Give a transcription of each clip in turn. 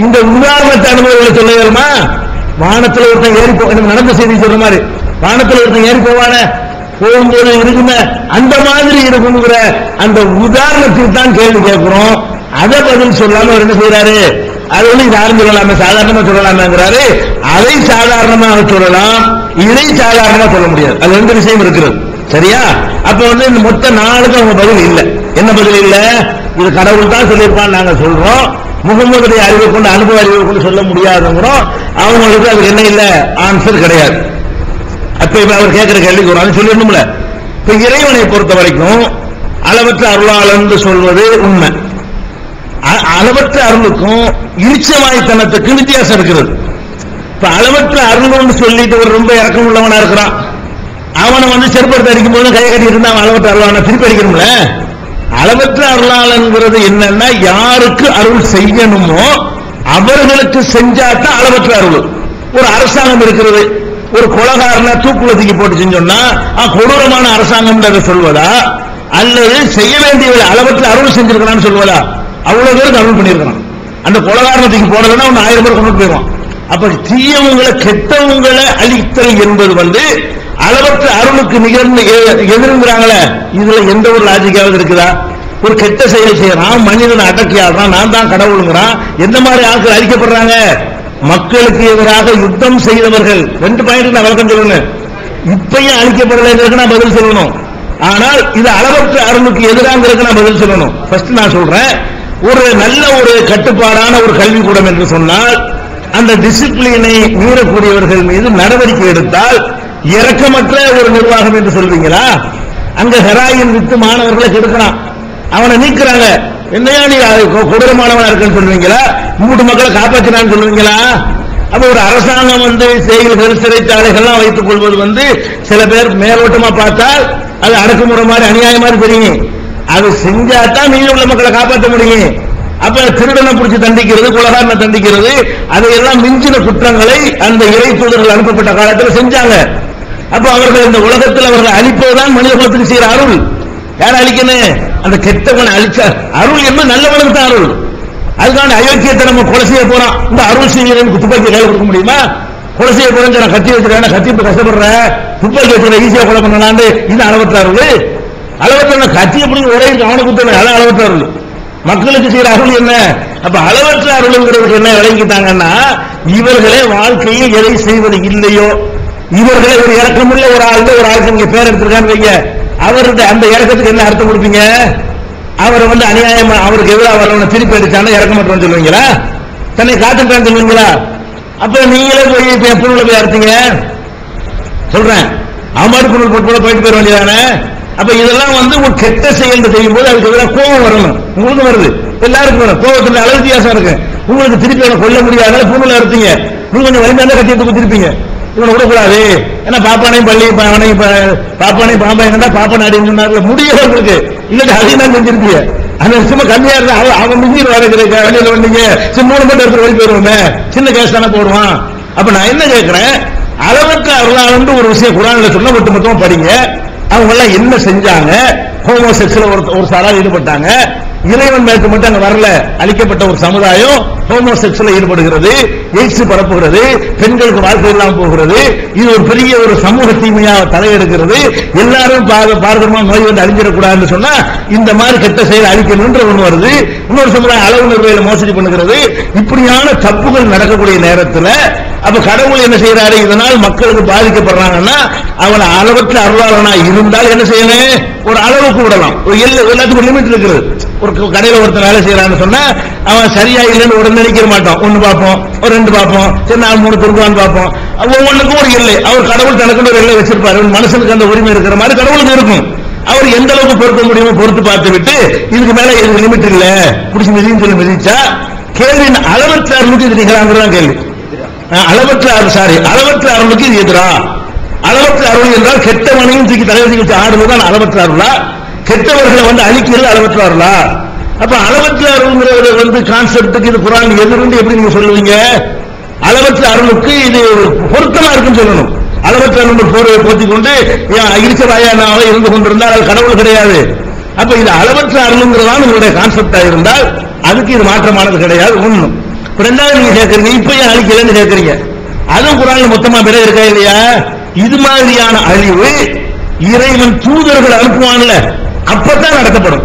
இந்த உதாரணத்தை அனுபவங்களை சொல்லுமா? வானத்துல ஒருத்தன் ஏறி நடந்த செய்தி சொல்ற மாதிரி வானத்துல ஒருத்தன் ஏறி போவான போகும்போது இருக்குங்க அந்த மாதிரி இருக்குங்கிற அந்த உதாரணத்துக்கு தான் கேள்வி கேட்கிறோம். அதை பதில் சொல்லாம என்ன செய்யறாரு? அது வந்து யாரும் சொல்லலாமே, சாதாரணமா சொல்லலாமேங்கிறாரு. அதை சாதாரணமாக சொல்லலாம், இதை சாதாரணமா சொல்ல முடியாது. அது ரெண்டு விஷயம் இருக்கிறது. சரியா? அப்ப வந்து இந்த மொத்த நாளுக்கு அவங்க பதில் இல்லை. என்ன பதில் இல்ல? இது கடவுள் தான் சொல்லியிருப்பான்னு நாங்க சொல்றோம். முகமதுடைய அறிவை கொண்டு அனுபவ அறிவை கொண்டு சொல்ல முடியாதுங்கிறோம். அவங்களுக்கு அதுக்கு என்ன இல்ல, ஆன்சர் கிடையாது. அப்ப அவர் கேட்கிற கேள்விக்கு ஒரு சொல்லிடணும்ல. இப்ப இறைவனை பொறுத்த வரைக்கும் அளவற்ற அருளாளன் சொல்வது உண்மை. அளவற்ற அருளுக்கும் இரிச்சவாய்த்தனத்துக்கு வித்தியாசம் இருக்கிறது. இப்ப அளவற்ற அருள்னு சொல்லிட்டு ஒரு ரொம்ப இறக்கம் உள்ளவனா இருக்கிறான், அவனை வந்து செருப்படுத்த அடிக்கும் போது கையை கட்டி இருந்தா அவன் அளவற்ற அருளாளனை திருப்பி அடிக்கணும்ல. அளவற்ற அருளாளன்ங்கிறது என்னன்னா, யாருக்கு அருள் செய்யணுமோ அவர்களுக்கு செஞ்சாதான் அளவற்ற அருள். ஒரு அரசாங்கம் இருக்கிறது, ஒரு கொலகாரனை தூக்குல தூக்கி போட்டு செஞ்சோம்னா கொடூரமான அரசாங்கம் சொல்வதா, அல்லது செய்ய வேண்டிய அளவற்ற அருள் செஞ்சிருக்கிறான்னு சொல்வதா? அவ்வளவு பேருக்கு அருள் பண்ணிருக்கிறான். அந்த கொலகாரணத்துக்கு போனதுன்னா 1000 பேர் கொண்டு போயிடுவான். அப்ப தீயவங்களை கெட்டவங்களை அழித்தல் என்பது வந்து அளவற்ற அருளுக்கு நிகழ்ந்து எதிர்ங்கிறாங்களே, இதுல எந்த ஒரு லாஜிக்காவது இருக்குதா? ஒரு கெட்ட செயல் செய்யறான், மனிதனை அடக்கியாடுறான், நான் தான் கடவுளுங்கிறான். எந்த மாதிரி ஆட்கள் அழிக்கப்படுறாங்க? மக்களுக்கு எதிராக யுத்தம் செய்தவர்கள். 2 பாயிண்ட் நான் விளக்கம் சொல்லணும். இப்பயும் அழிக்கப்படலைங்கிறதுக்கு நான் பதில் சொல்லணும். ஆனால் இது அளவற்ற அருளுக்கு எதிராங்கிறதுக்கு நான் பதில் சொல்லணும். ஃபர்ஸ்ட் நான் சொல்றேன், ஒரு நல்ல ஒரு கட்டுப்பாடான ஒரு கல்விக்கூடம் என்று சொன்னால் அந்த டிசிப்ளினை மீறக்கூடியவர்கள் மீது நடவடிக்கை எடுத்தால் இரக்கமற்ற ஒரு நிர்வாகம் என்று சொல்வீங்களா? அங்க ஹெராயின் வித்து மாணவர்களை கெடுக்கிறான், அவனை நீக்கிறாங்க, என்னையா நீ கொடூரமானவனா இருக்குன்னு சொல்லுவீங்களா? 3 மக்களை காப்பாற்றினான்னு சொல்லுவீங்களா? அப்ப ஒரு அரசாங்கம் வந்து செயல்கள் சிறைச்சாலைகள்லாம் வைத்துக் கொள்வது வந்து சில பேர் மேலோட்டமா பார்த்தால் அது அடக்குமுறை மாதிரி அநியாயம் மாதிரி தெரியும். அது செஞ்சாதான் மீதி உள்ள மக்களை காப்பாற்ற முடியும். அப்ப திருடனை பிடிச்சி தண்டிக்கிறது, கொலகாரனை தண்டிக்கிறது, அதையெல்லாம் மிஞ்சின குற்றங்களை அந்த இறை தூதர்கள் அனுப்பப்பட்ட காலத்தில் செஞ்சாங்க. அப்ப அவர்கள் இந்த உலகத்தில் அவர்கள் அழிப்பதுதான் மனித குலத்துக்கு செய்யற அருள். யார் அழிக்கணும்? அந்த கெட்டவனை அழிச்ச அருள் என்பது நல்லவனுக்கு தான் அருள். அதுக்கான அயோக்கியத்தை நம்ம கொலை செய்ய போறோம், இந்த அருள் செய்யறேன்னு துப்பாக்கி கையில் கொடுக்க முடியுமா? கொலை செய்ய போறேன், நான் கத்தி வச்சிருக்கேன், கத்தி கஷ்டப்படுற துப்பாக்கி வச்சுற ஈஸியா கொலை பண்ணலான்னு இது அளவற்ற அருள். அளவற்ற கத்தி எப்படி ஒரே அவனை குத்தணும், அதான் அளவற்ற அருள். மக்களுக்கு செய்யற அருள் என்ன? அப்ப அளவற்ற அருள்ங்கிறதுக்கு என்ன விளங்கிட்டாங்கன்னா, இவர்களே வாழ்க்கையில் எதை செய்வது இல்லையோ, இவர்களே ஒரு இறக்கமுள்ள ஒரு ஆளுக்கு நீங்க பேர் எடுத்திருக்கான்னு வைங்க, அவருடைய அந்த இறக்கத்துக்கு என்ன அர்த்தம் கொடுப்பீங்க? அவர் வந்து அநியாயமா அவருக்கு எதிராக வரவனை திருப்பி அடிச்சான இறக்கமற்றவன் சொல்லுவீங்களா? தன்னை காத்துட்டான்னு சொல்லுவீங்களா? அப்ப நீங்களே போய் பொருளை போய் அறுத்தீங்க சொல்றேன், அம்மாடு பொருள் போட்டு போயிட்டு போயிட வேண்டியதானே? அப்ப இதெல்லாம் வந்து ஒரு கெட்ட செயல் செய்யும் போது அதுக்கு எதிராக கோபம் வரணும். உங்களுக்கு வருது, எல்லாருக்கும் வரும். கோபத்துல அளவு வித்தியாசம் இருக்கு. உங்களுக்கு திருப்பி அவனை கொல்ல முடியாத பொருளை அறுத்தீங்க, நீங்க கொஞ்சம் வலிமையான கட்டியத்துக்கு திருப்பீங்க, இவனை விடக்கூடாது. ஏன்னா பாப்பானையும் பள்ளி பாப்பானையும் பாம்பா என்னடா பாப்பா அடின்னு சொன்னார்ல, முடியல உங்களுக்கு. இல்லட்டு அதையும் தான் செஞ்சிருப்பீங்க. அந்த சும்மா கம்மியா இருந்தா அவன் மிஞ்சிட்டு வரக்கிறேன் வெளியில வந்தீங்க, 3 மட்டும் எடுத்து வழி போயிருவோமே, சின்ன கேஸ் தானே போடுவான். அப்ப நான் என்ன கேட்கிறேன், அளவற்ற அருளாளன்னு ஒரு விஷயம் குர்ஆன்ல சொன்னா ஒட்டுமொத்தமா படிங்க. அவங்க எல்லாம் என்ன செஞ்சாங்க? ஹோமோசெக்ஸ்ல ஒரு சாரார் ஈடுபட்டாங்க. இறைவன் மேற்கு மட்டும் அங்க வரல, அழிக்கப்பட்ட ஒரு சமுதாயம் ஹோமோசெக்ஸ்ல ஈடுபடுகிறது, எய்ட்ஸ் பரப்புகிறது, பெண்களுக்கு வாழ்க்கை இல்லாமல் போகிறது. இது ஒரு பெரிய ஒரு சமூக தீமையாக தலையெடுக்கிறது. எல்லாரும் பாரதமா நோய் வந்து அழிஞ்சிடக்கூடாதுன்னு சொன்னா இந்த மாதிரி கெட்ட செயல் அழிக்கணும்ன்ற ஒண்ணு வருது. இன்னொரு சமுதாயம் அளவு நிர்வாகில மோசடி பண்ணுகிறது. இப்படியான தப்புகள் நடக்கக்கூடிய நேரத்தில் அப்ப கடவுள் என்ன செய்யறாரு? இதனால் மக்களுக்கு பாதிக்கப்படுறாங்கன்னா அவன் அளவற்ற அருளாளனா இருந்தால் என்ன செய்யணும்? ஒரு அளவுக்கு விடலாம். ஒரு எல்லாத்துக்கும் லிமிட் இருக்குது. ஒரு கடையில் ஒருத்தர் வேலை செய்யறான்னு சொன்னா அவன் சரியா இல்லைன்னு உடனே நினைக்க மாட்டோம். 1 பார்ப்போம், ஒரு 2 பார்ப்போம், சரி 4 3 திருக்குவான்னு பார்ப்போம். ஒவ்வொன்றுக்கும் ஒரு எல்லை. அவர் கடவுள் தனக்கு ஒரு எல்லை வச்சிருப்பாரு. மனுஷனுக்கு அந்த உரிமை இருக்கிற மாதிரி கடவுளுக்கு இருக்கும். அவர் எந்த அளவுக்கு பொறுத்த முடியுமோ பொறுத்து பார்த்து விட்டு இதுக்கு மேல இதுக்கு லிமிட் இல்ல புடிச்சு மிதின்னு சொல்லி மிதிச்சா கேள்வியின் அளவற்ற அருளுக்கு இது நிகழாங்கிறதான் கேள்வி. அளவற்ற அருளுக்கு இது எதிரா? அளவற்ற அருள் என்றால் கெட்டவனையும் தூக்கி தலைவரி வச்சு ஆடுவதுதான் அளவற்ற அருளா? கெட்டவர்களை வந்து அழிக்கிறது அளவற்ற அருளா? அப்ப அளவற்ற அருள்ங்கிறது வந்து கான்செப்டுக்கு இது குர்ஆன் எதிர்ந்து எப்படி நீங்க சொல்லுவீங்க? அளவற்ற அருளுக்கு இது பொருத்தமா இருக்குன்னு சொல்லணும். அளவற்ற அருள் போர்வை போத்திக் கொண்டு இரிச்சவாயானாக இருந்து கொண்டிருந்தால் அது கடவுள் கிடையாது. அப்ப இது அளவற்ற அருள்ங்கிறதான் உங்களுடைய கான்செப்டா இருந்தால் அதுக்கு இது மாற்றமானது கிடையாது. ஒண்ணும் ரெண்டாவது நீங்க கேட்கறீங்க இப்ப ஏன் அழிக்கலன்னு கேட்கறீங்க. அதுவும் குர்ஆன்ல மொத்தமா பிற இருக்கா இல்லையா? இது மாதிரியான அழிவு இறைவன் தூதர்கள் அனுப்புவான்ல அப்பதான் நடத்தப்படும்.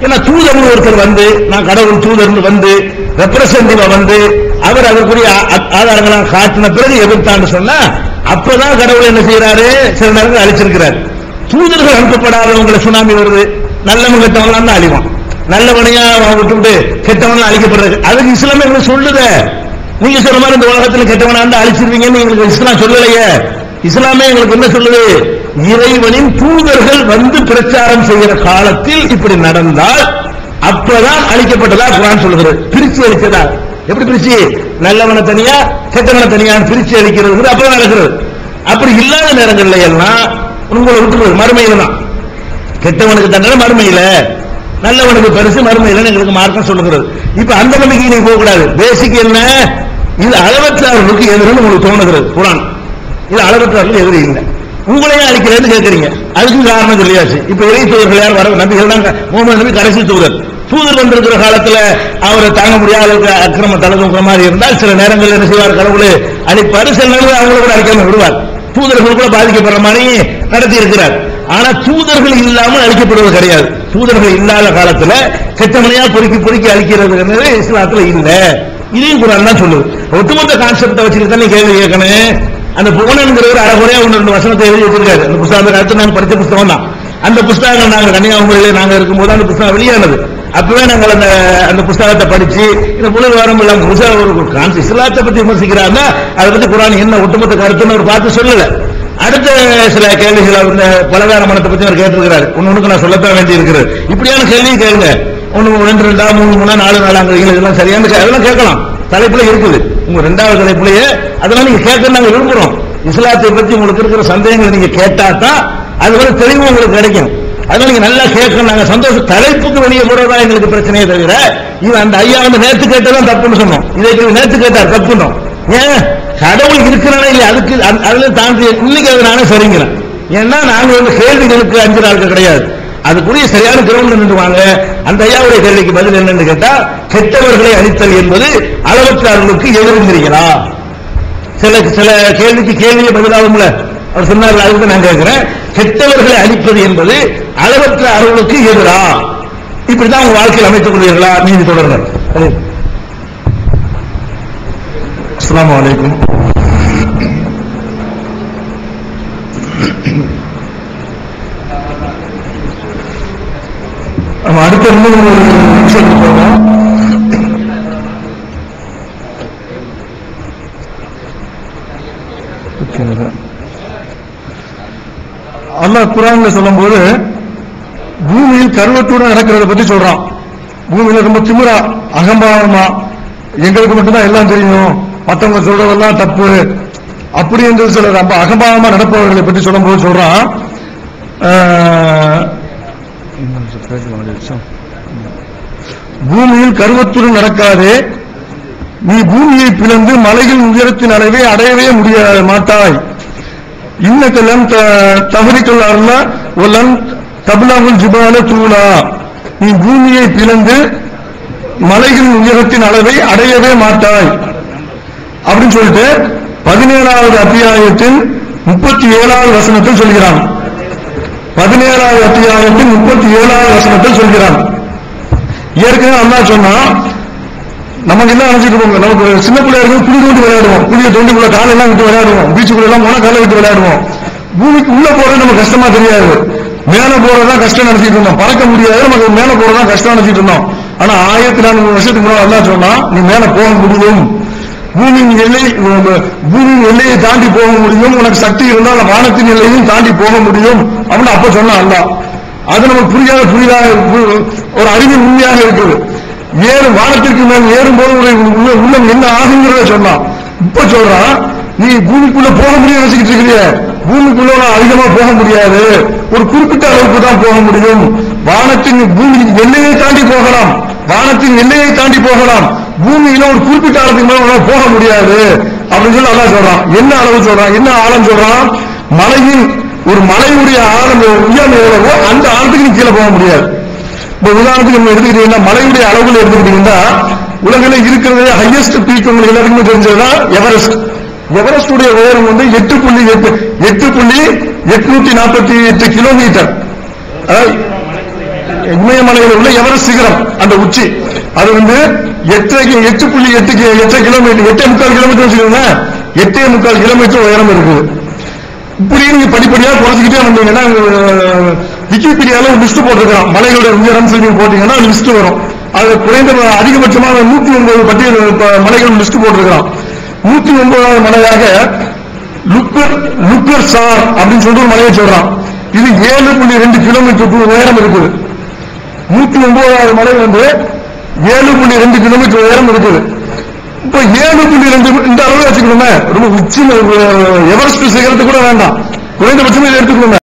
ஏன்னா தூதர் ஒருத்தர் வந்து நான் கடவுள் தூதர்னு வந்து ரெப்ரசன்டேட்டிவா வந்து அவர் அதற்குரிய ஆதாரங்களை காட்டின பிறகு எதிர்த்தான்னு சொன்னா அப்பதான் கடவுள் என்ன செய்யறாரு, சில நேரங்கள் அழிச்சிருக்கிறார். தூதர்கள் அனுப்பப்படாதவங்களை சுனாமி வருது, நல்லவன் கெட்டவன் தான் அழிவான், நல்லவனையா விட்டு கெட்டவன் அழிக்கப்படுறது. அதுக்கு இஸ்லாமே எங்களுக்கு சொல்லுத. நீங்க சொல்ற மாதிரி இந்த உலகத்தில் கெட்டவனா இருந்தா அழிச்சிருவீங்கன்னு எங்களுக்கு இஸ்லாம் சொல்லலையே. இஸ்லாமே எங்களுக்கு என்ன சொல்லுது, இறைவனின் தூதர்கள் வந்து பிரச்சாரம் செய்கிற காலத்தில் இப்படி நடந்தால் அப்பதான் அழிக்கப்பட்டதா குர்ஆன் சொல்லுகிறது. பிரிச்சு அழிச்சதா? எப்படி பிரிச்சு? நல்லவனை தனியா கெட்டவனை தனியா பிரிச்சு அழிக்கிறது அப்பதான் நடக்கிறது. அப்படி இல்லாத நேரங்கள்ல எல்லாம் உங்களை விட்டுறது மறுமையில தான். கெட்டவனுக்கு தண்டனை மறுமையில, நல்லவனுக்கு பரிசு மறுமையில எங்களுக்கு மார்க்கம் சொல்லுகிறது. இப்ப அந்த நம்பிக்கை நீங்க போக கூடாது. பேசிக் என்ன, இது அளவற்றார்களுக்கு எதிர்ன்னு உங்களுக்கு தோணுகிறது குர்ஆன். இது அளவற்றார்கள் எதிரி இல்லை, உங்களையே அழிக்கிறேன்னு கேட்கறீங்க. அதுக்கு காரணம் சொல்லியாச்சு. இப்ப இறை தூதர்கள் யார் வர நபிகள் தான். முகமது நபி கடைசி தூதர். தூதர் வந்திருக்கிற காலத்துல அவரை தாங்க முடியாத அக்கிரம தலைவங்கிற மாதிரி இருந்தால் சில நேரங்கள் என்ன செய்வார், கடவுள் அழிப்பாரு. சில நேரங்கள் அவங்கள கூட அழிக்காம விடுவார். தூதர்கள் கூட பாதிக்கப்படுற மாதிரி நடத்தி இருக்கிறார். ஆனா தூதர்கள் இல்லாமல் அழிக்கப்படுவது கிடையாது. தூதர்கள் இல்லாத காலத்துல கெட்டமனையா பொறுக்கி பொறுக்கி அழிக்கிறது இஸ்லாத்துல இல்ல. இதையும் குர்ஆன் தான் சொல்லுது. ஒட்டுமொத்த கான்செப்டை வச்சுட்டு தான் கேள்வி கேட்கணும். அந்த புவனங்கிறவர் அறகுறையா ஒன்று ரெண்டு வசனத்தை எழுதி வச்சிருக்காரு. அந்த புத்தகம் அடுத்து நாங்கள் படித்த புத்தகம் தான். அந்த புத்தகங்கள் நாங்கள் கன்னியாகுமரியில நாங்க இருக்கும்போது அந்த புத்தகம் வெளியானது. அப்பவே நாங்கள் அந்த புத்தகத்தை படிச்சு இந்த புலர் வாரம் இல்லாம இஸ்லாத்தை பத்தி விமர்சிக்கிறாங்க. அதை பத்தி குர்ஆன் என்ன ஒட்டுமொத்த கருத்துன்னு அவர் பார்த்து சொல்லல. அடுத்த சில கேள்விகள் இந்த பலகார மனத்தை பத்தி அவர் கேட்டிருக்கிறாரு. ஒண்ணுக்கு நான் சொல்லத்தான் வேண்டி இருக்கிறது. இப்படியான கேள்வியும் கேளுங்க. ஒண்ணு 2 2 3 3 4 4 இதெல்லாம் சரியான அதெல்லாம் கேட்கலாம். தலைப்புல இருக்குது உங்க 2வது தலைப்புலயே. அதெல்லாம் நீங்க கேட்க நாங்க விரும்புறோம். இஸ்லாத்தை பத்தி உங்களுக்கு இருக்கிற சந்தேகங்களை நீங்க கேட்டா தான் அது ஒரு தெளிவு உங்களுக்கு கிடைக்கும். அதனால நீங்க நல்லா கேட்கணும். நாங்க சந்தோஷம். தலைப்புக்கு வெளியே போறதா எங்களுக்கு பிரச்சனையே தவிர இது அந்த ஐயா வந்து நேற்று கேட்டதான் தப்புன்னு சொன்னோம். இதை நேற்று கேட்டார் தப்புன்னு. ஏன் கடவுள் இருக்கிறானே இல்லை, அதுக்கு அதுல தாண்டி இன்னைக்கு அது நானே சரிங்கிறேன். ஏன்னா நாங்க வந்து கேள்விகளுக்கு 5 நாட்கள் கிடையாது. அதுக்குரிய சரியான கிரவுண்ட் நின்றுவாங்க. அந்த ஐயாவுடைய கேள்விக்கு பதில் என்னன்னு கேட்டா, கெட்டவர்களை அழித்தல் என்பது அளவற்றார்களுக்கு எதிர்க்கிறீங்களா? சில கேள்விக்கு கேள்வியை பதிலாகும்ல அவர் சொன்னார். அதுக்கு நான் கேட்கிறேன், கெட்டவர்களை அழிப்பது என்பது அளவற்ற அருளுக்கு எதிரா? இப்படிதான் உங்க வாழ்க்கையில் அமைத்துக் கொள்வீர்களா? நீதி தொடர்கள். அஸ்ஸலாமு அலைக்கும். நம்ம அடுத்த ஒரு விஷயத்துக்கு போவோம். அல்லாஹ் குர்ஆன்ல சொல்லும்போது பூமியில் கருவத்துடன் நடக்கிறத பத்தி சொல்றான். பூமியில ரொம்ப திமிரா அகம்பாவமா எங்களுக்கு மட்டும்தான் எல்லாம் தெரியும், மற்றவங்க சொல்றதெல்லாம் தப்பு அப்படி என்று சில ரொம்ப அகம்பாவமா நடப்பவர்களை பற்றி சொல்லும்போது சொல்றான், பூமியில் கருவத்துடன் நடக்காதே, நீ பூமியை பிளந்து மலையின் உயரத்தின் அளவை அடையவே முடிய மாட்டாய். இன்னக்கலம் தவறிக்கல் அருள ஒலன் தபுலாவுல் ஜிபால தூளா, நீ பூமியை பிளந்து மலையின் உயரத்தின் அளவை அடையவே மாட்டாய் அப்படின்னு சொல்லிட்டு 17வது அத்தியாயத்தின் 37வது வசனத்தில் சொல்கிறான். 17வது அத்தியாயத்தின் 37வது வசனத்தில் சொல்கிறான். ஏற்கனவே அல்லாஹ் சொன்னா, நமக்கு என்ன நினைச்சிட்டு இருப்போம், நமக்கு சின்ன பிள்ளையா இருக்கும் குழி தோண்டி விளையாடுவோம், குழியை தோண்டிக்குள்ள காலெல்லாம் விட்டு விளையாடுவோம், பீச்சுக்குள்ள எல்லாம் போனா காலை விட்டு விளையாடுவோம். பூமிக்கு உள்ள போறது நமக்கு கஷ்டமா தெரியாது, மேல போறதுதான் கஷ்டம் நினைச்சிட்டு இருந்தோம். பறக்க முடியாது, நமக்கு மேல போறதுதான் கஷ்டம் நினைச்சிட்டு இருந்தோம். ஆனா 1400 வருஷத்துக்கு முன்னாடி அல்லாஹ் சொன்னா, நீ மேல போக முடியும், பூமியின் எல்லையை தாண்டி போக முடியும், உனக்கு சக்தி இருந்தால் வானத்தின் எல்லையும் தாண்டி போக முடியும் அப்படின்னு அப்ப சொன்னா அல்லாஹ். அது நமக்கு புரியாத ஒரு அறிவு உண்மையாக இருக்குது. வானத்திற்கு மேல் ஏறும்போது உள்ளம் என்ன ஆகுங்கிறத சொன்னான். இப்ப சொல்றான், நீ பூமிக்குள்ள போக முடியும் நினைச்சுக்கிட்டு இருக்கிறீங்க, பூமிக்குள்ள அதிகமா போக முடியாது, ஒரு குறிப்பிட்ட அளவுக்கு தான் போக முடியும். வானத்தின் பூமியின் எல்லையை தாண்டி போகலாம், வானத்தின் எல்லையை தாண்டி போகலாம், பூமியில ஒரு குறிப்பிட்ட அளவுக்கு மேல போக முடியாது அப்படின்னு சொல்லி அல்லாஹ் சொல்றான். என்ன அளவு சொல்றான், என்ன ஆழம் சொல்றான்? மலையின் ஒரு மலையுடைய ஆழம் உயரம் எவ்வளவோ அந்த ஆழத்துக்கு நீ கீழே போக முடியாது. இப்ப உதாரணத்துக்கு நம்ம எடுத்துக்கிட்டீங்கன்னா, மலையுடைய அளவுல எடுத்துக்கிட்டீங்கன்னா உலகில இருக்கிறதே ஹையஸ்ட் பீக் உங்களுக்கு எல்லாருக்குமே தெரிஞ்சதுதான் எவரெஸ்ட். எவரெஸ்டுடைய உயரம் வந்து 8.848 கிலோமீட்டர். இமயமலையில் உள்ள எவரெஸ்ட் சிகரம் அந்த உச்சி அது வந்து 8.8 கிலோமீட்டர், 8.25 கிலோமீட்டர் வச்சுக்கோங்க, 8.25 கிலோமீட்டர் உயரம் இருக்குது. இப்படி நீங்க படிப்படியா குறைச்சிக்கிட்டே வந்தீங்கன்னா விக்கிபீடியால ஒரு லிஸ்ட் போட்டிருக்கான், மலைகளோட உயரம் சொல்லி போட்டீங்கன்னா லிஸ்ட் வரும். அது குறைந்த அதிகபட்சமாக 109 பட்டியல் மலைகள் லிஸ்ட் போட்டிருக்கான். 109வது மலையாக லுக்கர் சார் அப்படின்னு சொல்லிட்டு ஒரு மலையை சொல்றான். இது 7.2 கிலோமீட்டர் உயரம் இருக்குது. 109வது மலை வந்து 7.2 கிலோமீட்டர் உயரம் இருக்குது. இப்ப 7.2 இந்த அளவு வச்சுக்கணுமே, ரொம்ப உச்சி எவரெஸ்ட் சிகரத்து கூட வேண்டாம், குறைந்தபட்சமே எடுத்துக்கணுமே.